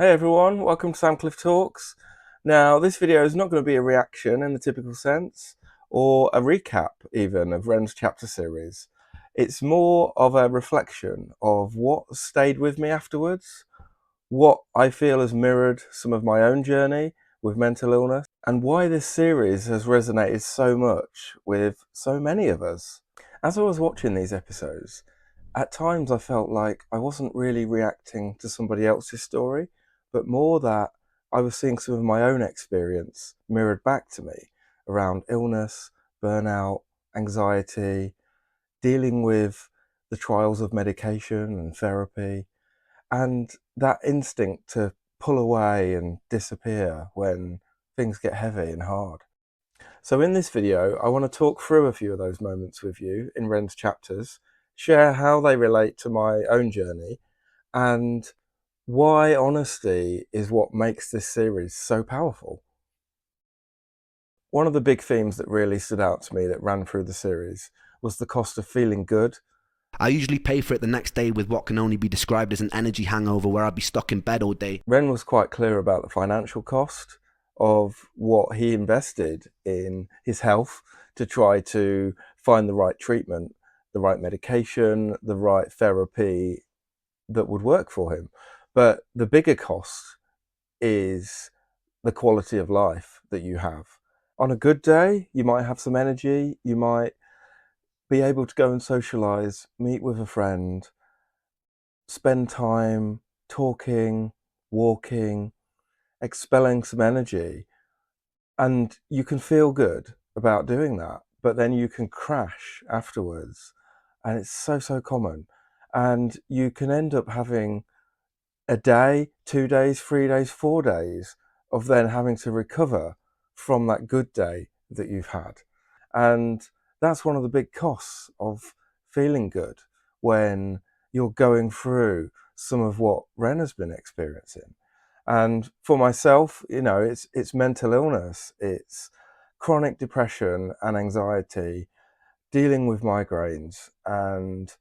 Hey everyone, welcome to Sam Cliff Talks. Now, this video is not going to be a reaction in the typical sense, or a recap even of Ren's chapter series. It's more of a reflection of what stayed with me afterwards, what I feel has mirrored some of my own journey with mental illness, and why this series has resonated so much with so many of us. As I was watching these episodes, at times I felt like I wasn't really reacting to somebody else's story, but more that I was seeing some of my own experience mirrored back to me around illness, burnout, anxiety, dealing with the trials of medication and therapy, and that instinct to pull away and disappear when things get heavy and hard. So in this video, I want to talk through a few of those moments with you in Ren's chapters, share how they relate to my own journey, and why honesty is what makes this series so powerful. One of the big themes that really stood out to me that ran through the series was the cost of feeling good. I usually pay for it the next day with what can only be described as an energy hangover where I'd be stuck in bed all day. Ren was quite clear about the financial cost of what he invested in his health to try to find the right treatment, the right medication, the right therapy that would work for him. But the bigger cost is the quality of life that you have. On a good day, you might have some energy, you might be able to go and socialize, meet with a friend, spend time talking, walking, expelling some energy, and you can feel good about doing that, but then you can crash afterwards, and it's so common, and you can end up having a day, 2 days, 3 days, 4 days of then having to recover from that good day that you've had. And that's one of the big costs of feeling good when you're going through some of what Ren has been experiencing. And for myself, it's mental illness, it's chronic depression and anxiety, dealing with migraines, and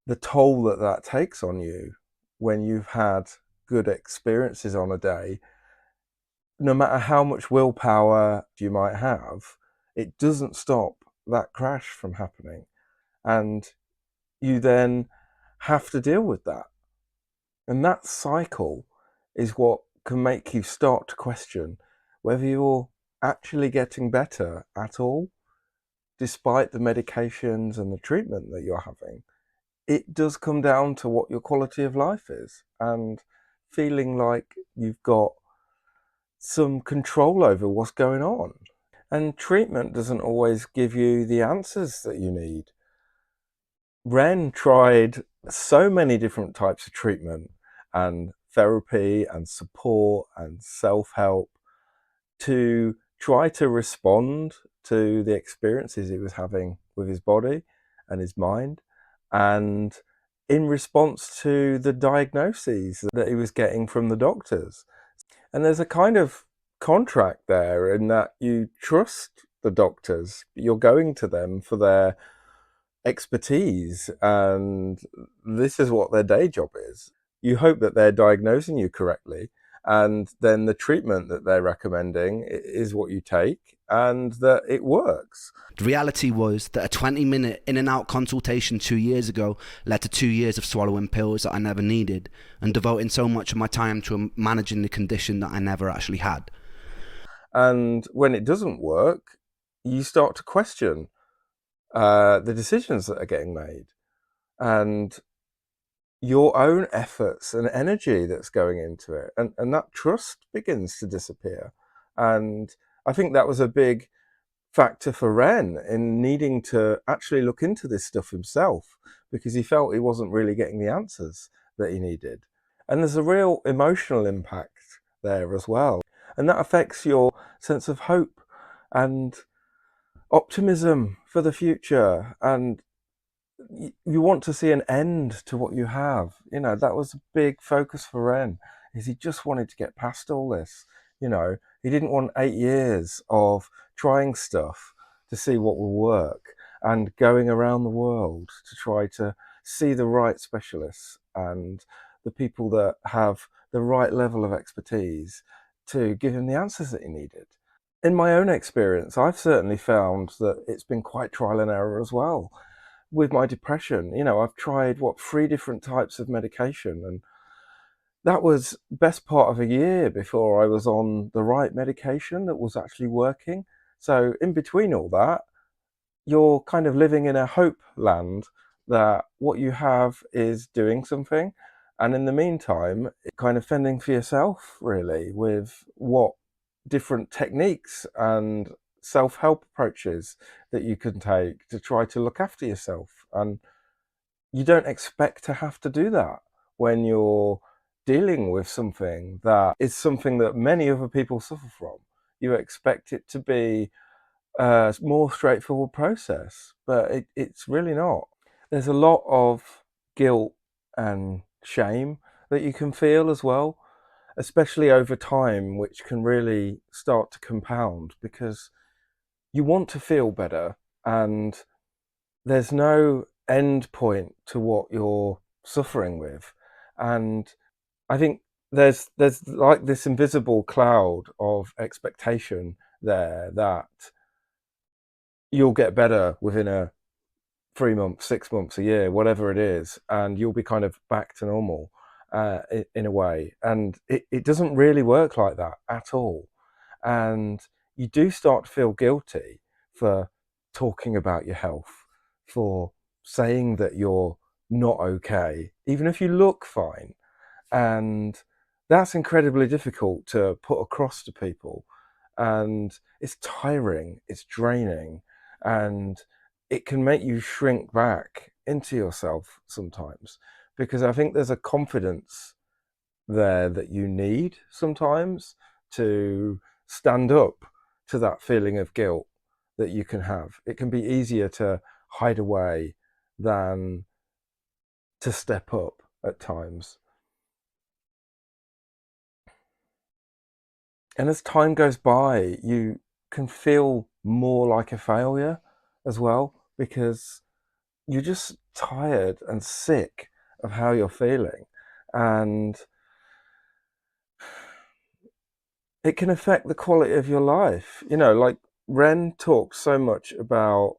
the toll that that takes on you when you've had good experiences on a day. No matter how much willpower you might have, it doesn't stop that crash from happening. And you then have to deal with that. And that cycle is what can make you start to question whether you're actually getting better at all, despite the medications and the treatment that you're having. It does come down to what your quality of life is and feeling like you've got some control over what's going on. And treatment doesn't always give you the answers that you need. Ren tried so many different types of treatment and therapy and support and self-help to try to respond to the experiences he was having with his body and his mind, and in response to the diagnoses that he was getting from the doctors. And there's a kind of contract there in that you trust the doctors. You're going to them for their expertise, and this is what their day job is. You hope that they're diagnosing you correctly, and then the treatment that they're recommending is what you take, and that it works. The reality was that a 20-minute in and out consultation 2 years ago led to 2 years of swallowing pills that I never needed and devoting so much of my time to managing the condition that I never actually had. And when it doesn't work, you start to question the decisions that are getting made and your own efforts and energy that's going into it. And that trust begins to disappear. And I think that was a big factor for Ren in needing to actually look into this stuff himself, because he felt he wasn't really getting the answers that he needed. And there's a real emotional impact there as well. And that affects your sense of hope and optimism for the future, and you want to see an end to what you have. That was a big focus for Ren, is he just wanted to get past all this. He didn't want 8 years of trying stuff to see what will work and going around the world to try to see the right specialists and the people that have the right level of expertise to give him the answers that he needed. In my own experience, I've certainly found that it's been quite trial and error as well. With my depression, I've tried 3 different types of medication, and that was best part of a year before I was on the right medication that was actually working. So in between all that, you're kind of living in a hope land that what you have is doing something. And in the meantime, kind of fending for yourself, really, with what different techniques and self-help approaches that you can take to try to look after yourself. And you don't expect to have to do that when you're dealing with something that is something that many other people suffer from. You expect it to be a more straightforward process, but it's really not. There's a lot of guilt and shame that you can feel as well, especially over time, which can really start to compound because you want to feel better, and there's no end point to what you're suffering with. And I think there's like this invisible cloud of expectation there that you'll get better within a 3 months, 6 months, a year, whatever it is, and you'll be kind of back to normal in a way. And it doesn't really work like that at all. And you do start to feel guilty for talking about your health, for saying that you're not okay, even if you look fine. And that's incredibly difficult to put across to people. And it's tiring, it's draining, and it can make you shrink back into yourself sometimes, because I think there's a confidence there that you need sometimes to stand up to that feeling of guilt that you can have. It can be easier to hide away than to step up at times. And as time goes by, you can feel more like a failure as well, because you're just tired and sick of how you're feeling. And it can affect the quality of your life. Like Ren talks so much about,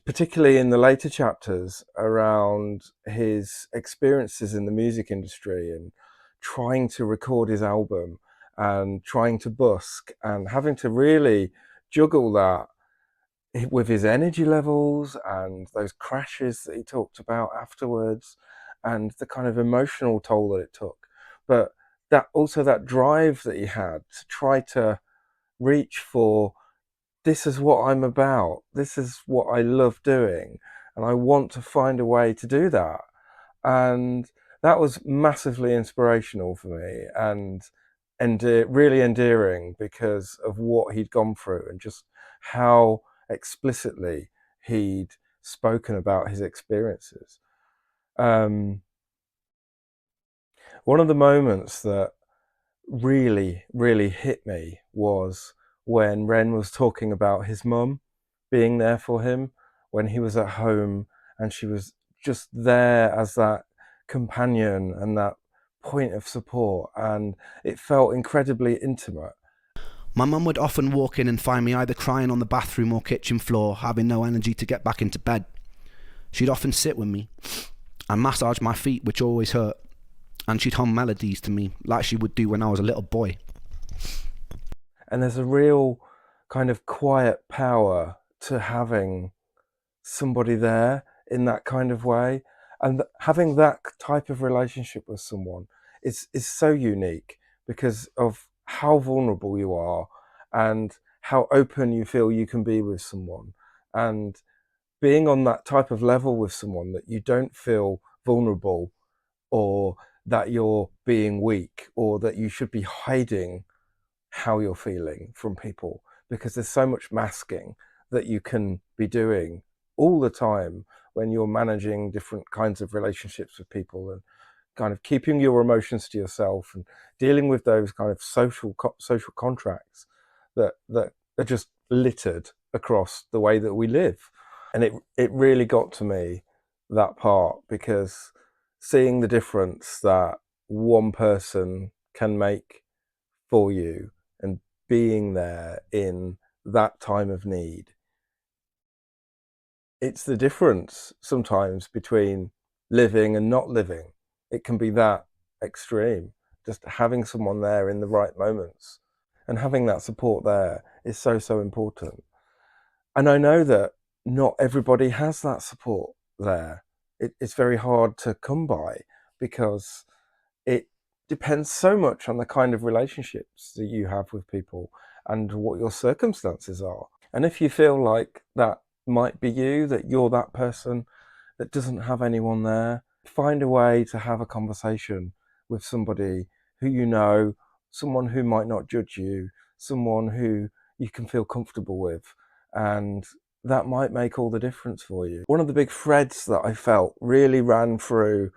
particularly in the later chapters, around his experiences in the music industry and trying to record his album and trying to busk and having to really juggle that with his energy levels and those crashes that he talked about afterwards and the kind of emotional toll that it took. But that also that drive that he had to try to reach for, this is what I'm about, this is what I love doing, and I want to find a way to do that. And that was massively inspirational for me, and really endearing because of what he'd gone through and just how explicitly he'd spoken about his experiences. Um, One of the moments that really, really hit me was when Ren was talking about his mum being there for him when he was at home, and she was just there as that companion and that point of support, and it felt incredibly intimate. My mum would often walk in and find me either crying on the bathroom or kitchen floor, having no energy to get back into bed. She'd often sit with me and massage my feet, which always hurt, and she'd hum melodies to me like she would do when I was a little boy. And there's a real kind of quiet power to having somebody there in that kind of way, and having that type of relationship with someone is so unique because of how vulnerable you are and how open you feel you can be with someone, and being on that type of level with someone that you don't feel vulnerable or that you're being weak or that you should be hiding how you're feeling from people, because there's so much masking that you can be doing all the time when you're managing different kinds of relationships with people and kind of keeping your emotions to yourself and dealing with those kind of social contracts that are just littered across the way that we live. And it really got to me, that part, because seeing the difference that one person can make for you, and being there in that time of need, it's the difference sometimes between living and not living. It can be that extreme. Just having someone there in the right moments and having that support there is so, so important. And I know that not everybody has that support there. It's very hard to come by because it depends so much on the kind of relationships that you have with people and what your circumstances are. And if you feel like that might be you, that you're that person that doesn't have anyone there, find a way to have a conversation with somebody who you know, someone who might not judge you, someone who you can feel comfortable with. And that might make all the difference for you. One of the big threads that I felt really ran through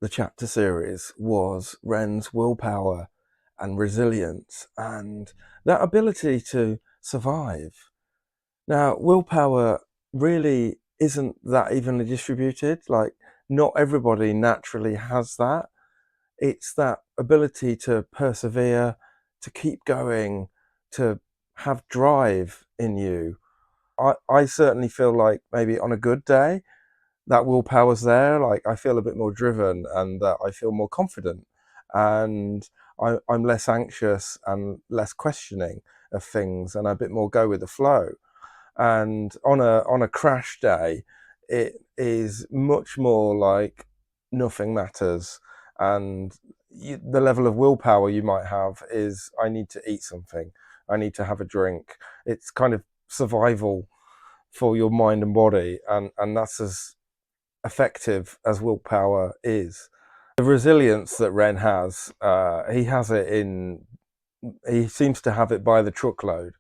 the chapter series was Ren's willpower and resilience and that ability to survive. Now, willpower really isn't that evenly distributed. Like, not everybody naturally has that. It's that ability to persevere, to keep going, to have drive in you. I certainly feel like maybe on a good day, that willpower's there. Like, I feel a bit more driven and that I feel more confident and I'm less anxious and less questioning of things and a bit more go with the flow. And on a crash day, it is much more like nothing matters, and the level of willpower you might have is, I need to eat something, I need to have a drink. It's kind of survival for your mind and body, and that's as effective as willpower is. The resilience that Ren has, he has it in, he seems to have it by the truckload,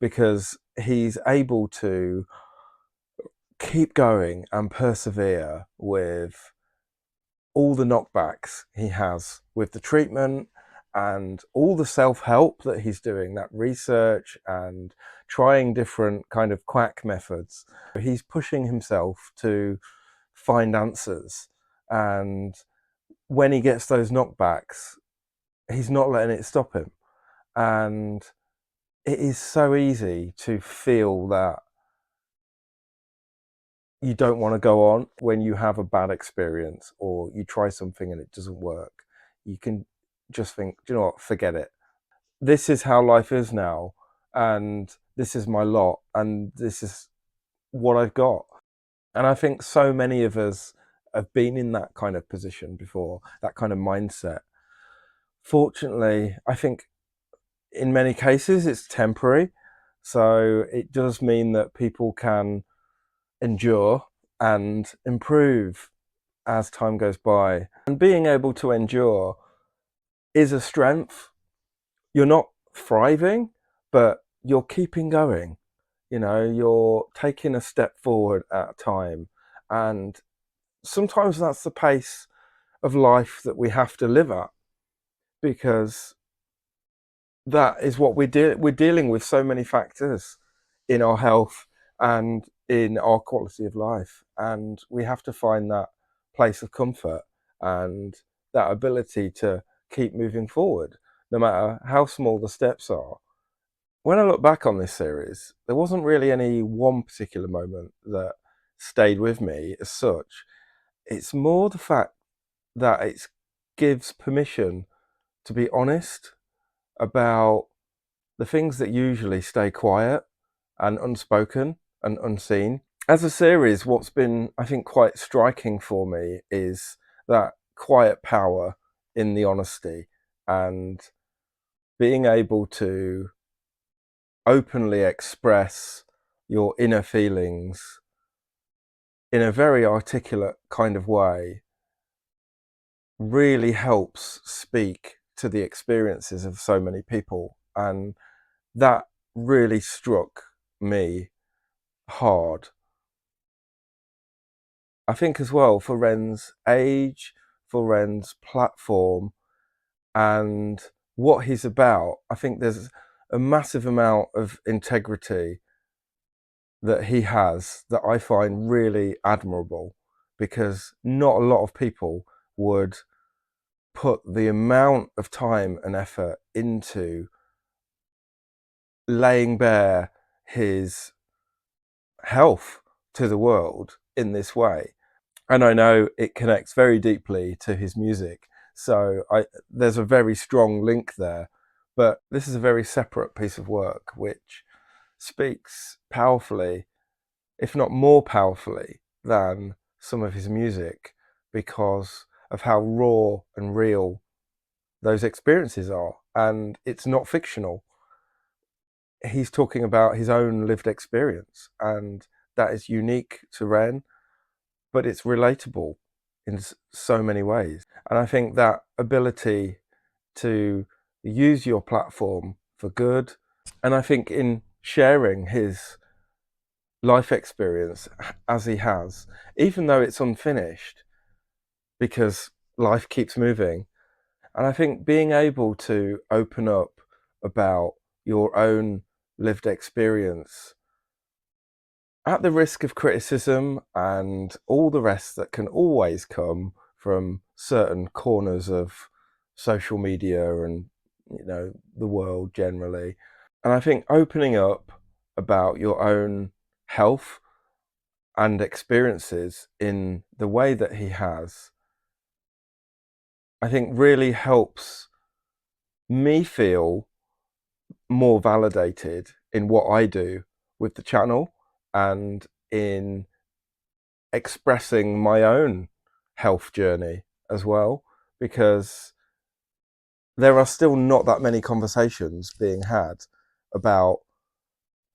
because he's able to keep going and persevere with all the knockbacks he has with the treatment and all the self-help that he's doing, that research and trying different kind of quack methods. He's pushing himself to find answers, and when he gets those knockbacks, he's not letting it stop him. And it is so easy to feel that you don't want to go on when you have a bad experience or you try something and it doesn't work. You can just think, do you know what, forget it. This is how life is now, and this is my lot, and this is what I've got. And I think so many of us have been in that kind of position before, that kind of mindset. Fortunately, I think in many cases it's temporary. So it does mean that people can endure and improve as time goes by. And being able to endure is a strength. You're not thriving, but you're keeping going. You know, you're taking a step forward at a time. And sometimes that's the pace of life that we have to live at, because that is what we're dealing with so many factors in our health and in our quality of life, and we have to find that place of comfort and that ability to keep moving forward no matter how small the steps are. When I look back on this series, there wasn't really any one particular moment that stayed with me as such. It's more the fact that it gives permission to be honest about the things that usually stay quiet and unspoken and unseen. As a series, what's been, I think, quite striking for me is that quiet power in the honesty and being able to openly express your inner feelings in a very articulate kind of way really helps speak to the experiences of so many people. And that really struck me hard. I think as well, for Ren's age, for Ren's platform, and what he's about, I think there's a massive amount of integrity that he has that I find really admirable, because not a lot of people would put the amount of time and effort into laying bare his health to the world in this way. And I know it connects very deeply to his music. So there's a very strong link there. But this is a very separate piece of work which speaks powerfully, if not more powerfully, than some of his music because of how raw and real those experiences are. And it's not fictional. He's talking about his own lived experience, and that is unique to Ren, but it's relatable in so many ways. And I think that ability to use your platform for good, and I think in sharing his life experience as he has, even though it's unfinished, because life keeps moving. And I think being able to open up about your own lived experience at the risk of criticism and all the rest that can always come from certain corners of social media and the world generally. And I think opening up about your own health and experiences in the way that he has, I think really helps me feel more validated in what I do with the channel and in expressing my own health journey as well, because there are still not that many conversations being had about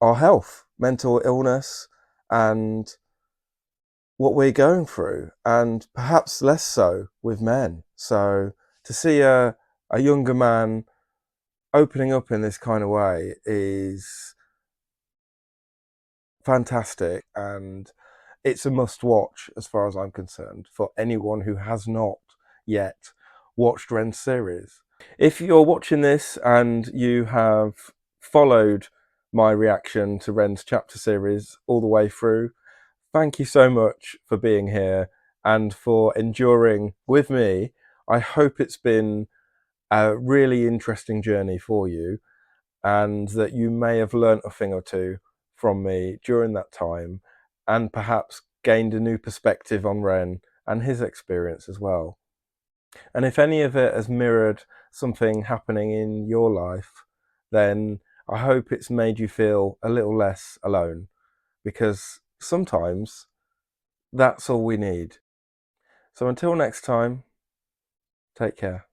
our health, mental illness, and what we're going through, and perhaps less so with men. So to see a younger man opening up in this kind of way is fantastic, and it's a must watch as far as I'm concerned for anyone who has not yet watched Ren's series. If you're watching this and you have followed my reaction to Ren's chapter series all the way through, thank you so much for being here and for enduring with me. I hope it's been a really interesting journey for you, and that you may have learnt a thing or two from me during that time, and perhaps gained a new perspective on Ren and his experience as well. And if any of it has mirrored something happening in your life, then I hope it's made you feel a little less alone, because sometimes that's all we need. So until next time, take care.